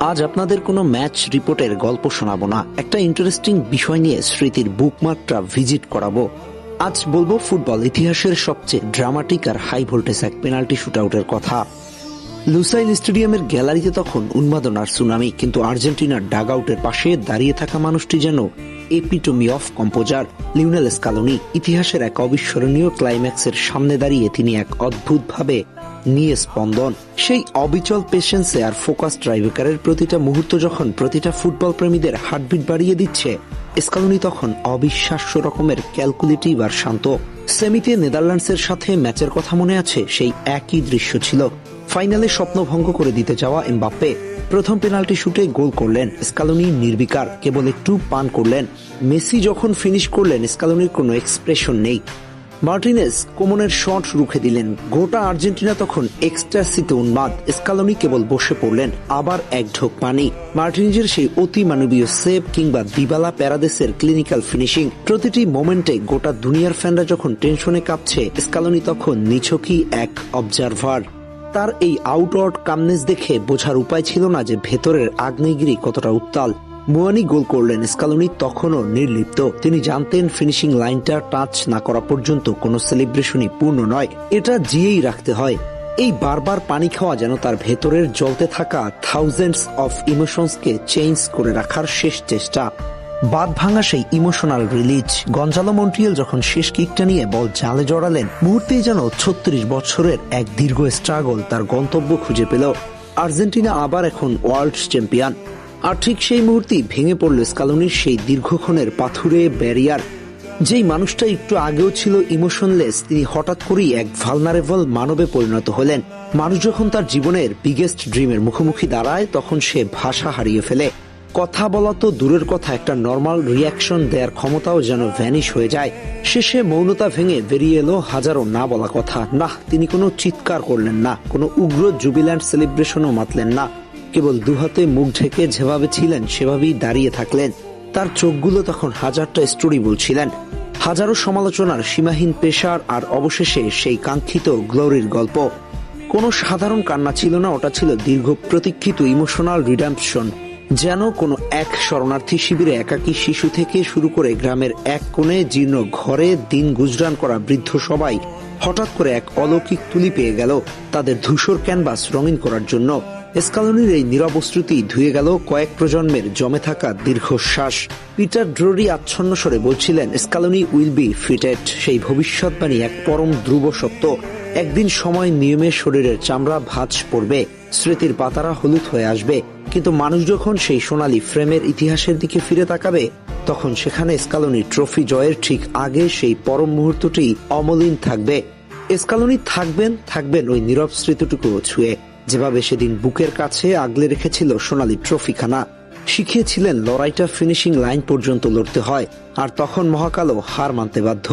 আজ আপনাদের কোনো ম্যাচ রিপোর্টের গল্প শোনাবো না, একটা ইন্টারেস্টিং বিষয় নিয়ে স্মৃতির বুকমার্কটা ভিজিট করাবো। আজ বলবো ফুটবল ইতিহাসের সবচেয়ে ড্রামাটিক আর হাই ভোল্টেজ এক পেনাল্টি শুটআউটের কথা। লুসাইল স্টেডিয়ামের গ্যালারিতে তখন উন্মাদনার সুনামি, কিন্তু আর্জেন্টিনার ডাগ আউটের পাশে দাঁড়িয়ে থাকা মানুষটি যেন এপিটোমি অফ কম্পোজার, লিওনেল স্কালোনি। ইতিহাসের এক অবিস্মরণীয় ক্লাইম্যাক্সের সামনে দাঁড়িয়ে তিনি এক অদ্ভুতভাবে নিয়ে স্পন্দন। সেই অবিচল পেশেন্সে আর ফোকাস ড্রাইভারের প্রতিটা মুহূর্ত যখন প্রতিটা ফুটবল প্রেমীদের হার্টবিট বাড়িয়ে দিচ্ছে, স্কালোনি তখন অবিশ্বাস্য রকমের ক্যালকুলেটিভ আর শান্ত। সেমিতে নেদারল্যান্ডসের সাথে ম্যাচের কথা মনে আছে? সেই একই দৃশ্য ছিল। ফাইনালে স্বপ্নভঙ্গ করে দিতে যাওয়া এমবাপ্পে প্রথম পেনাল্টি শুটে গোল করলেন, স্কালোনি নির্বিকার, কেবল একটু পান করলেন। মেসি যখন ফিনিশ করলেন, স্কালোনির কোনো এক্সপ্রেশন নেই। মার্টিনেজ কোমনের শট রুখে দিলেন। গোটা আর্জেন্টিনা তখন এক্সট্যাসিতে উন্মাদ। স্কালোনি কেবল বসে পড়লেন। আবার এক ঢোক পানি। মার্টিনেজের সেই অতি মানবীয় সেভ কিংবা দিবালা প্যারাদেসের ক্লিনিক্যাল ফিনিশিং, প্রতিটি মোমেন্টে গোটা দুনিয়ার ফ্যানরা যখন টেনশনে কাঁপছে, স্কালোনি তখন নিছকই এক অবজারভার। তার এই আউটওয়ার্ড কামনেস দেখে বোঝার উপায় ছিল না যে ভেতরের আগ্নেয়গিরি কতটা উত্তাল। মুয়ানি গোল করলেন, স্কালোনি তখনও নির্লিপ্ত। তিনি জানতেন ফিনিশিং লাইনটা টাচ না করা পর্যন্ত কোনো সেলিব্রেশনই পূর্ণ নয়, এটা জিয়েই রাখতে হয়। এই বারবার পানি খাওয়া যেন তার ভেতরের জ্বলতে থাকা থাউজেন্ডস অফ ইমোশনসকে চেঞ্জ করে রাখার শেষ চেষ্টা। বাদ ভাঙা সেই ইমোশনাল রিলিজ। গঞ্জালো মন্টিয়েল যখন শেষ কিকটা নিয়ে বল জালে জড়ালেন, মুহূর্তেই যেন 36 বছরের এক দীর্ঘ স্ট্রাগল তার গন্তব্য খুঁজে পেল। আর্জেন্টিনা আবার এখন ওয়ার্ল্ড চ্যাম্পিয়ন। আর ঠিক সেই মুহূর্তেই ভেঙে পড়ল স্কালোনির সেই দীর্ঘক্ষণের পাথুরে ব্যারিয়ার। যেই মানুষটা একটু আগেও ছিল ইমোশনলেস, তিনি হঠাৎ করেই এক ভালনারেবল মানবে পরিণত হলেন। মানুষ যখন তার জীবনের বিগেস্ট ড্রিমের মুখোমুখি দাঁড়ায়, তখন সে ভাষা হারিয়ে ফেলে। কথা বলা তো দূরের কথা, একটা নর্মাল রিয়াকশন দেওয়ার ক্ষমতাও যেন ভ্যানিশ হয়ে যায়। শেষে মৌনতা ভেঙে বেরিয়ে এলো হাজারো না বলা কথা। না, তিনি কোনো চিৎকার করলেন না, কোনো উগ্র জুবিল্যান্ড সেলিব্রেশনও মাতলেন না। কেবল দুহাতে মুখ ঢেকে যেভাবে ছিলেন সেভাবেই দাঁড়িয়ে থাকলেন। তার চোখগুলো তখন হাজারটা স্টোরি বলছিলেন, হাজারো সমালোচনার সীমাহীন পেশার, আর অবশেষে সেই কাঙ্ক্ষিত গ্লোরির গল্প। কোনো সাধারণ কান্না ছিল না, ওটা ছিল দীর্ঘ প্রতীক্ষিত ইমোশনাল রিডেম্পশন। যেন কোনো এক শরণার্থী শিবিরে একাকী শিশু থেকে শুরু করে গ্রামের এক কোণে জীর্ণ ঘরে দিন গুজরান করা বৃদ্ধ সবাই হঠাৎ করে এক অলৌকিক তুলি পেয়ে গেল তাদের ধূসর ক্যানভাস রঙিন করার জন্য। স্কালোনির এই নিরবস্ত্রুতি ধুয়ে গেল কয়েক প্রজন্মের জমে থাকা দীর্ঘশ্বাস। পিটার ড্রোরি আচ্ছন্ন স্বরে বলছিলেন, স্কালোনি উইল বি ফিটেড। সেই ভবিষ্যৎবাণী এক পরম ধ্রুব সত্য। একদিন সময় নিয়মে শরীরের চামড়া ভাঁজ পড়বে, স্মৃতির পাতারা হলুদ হয়ে আসবে, কিন্তু মানুষ যখন সেই সোনালী ফ্রেমের ইতিহাসের দিকে ফিরে তাকাবে, তখন সেখানে স্কালোনি ট্রফি জয়ের ঠিক আগে সেই পরম মুহূর্তটি অমলিন থাকবে। স্কালোনি থাকবেন ওই নীরব স্মৃতিটুকু ছুঁয়ে, যেভাবে সেদিন বুকের কাছে আগলে রেখেছিল সোনালী ট্রফিখানা। শিখিয়েছিলেন লড়াইটা ফিনিশিং লাইন পর্যন্ত লড়তে হয়, আর তখন মহাকালও হার মানতে বাধ্য।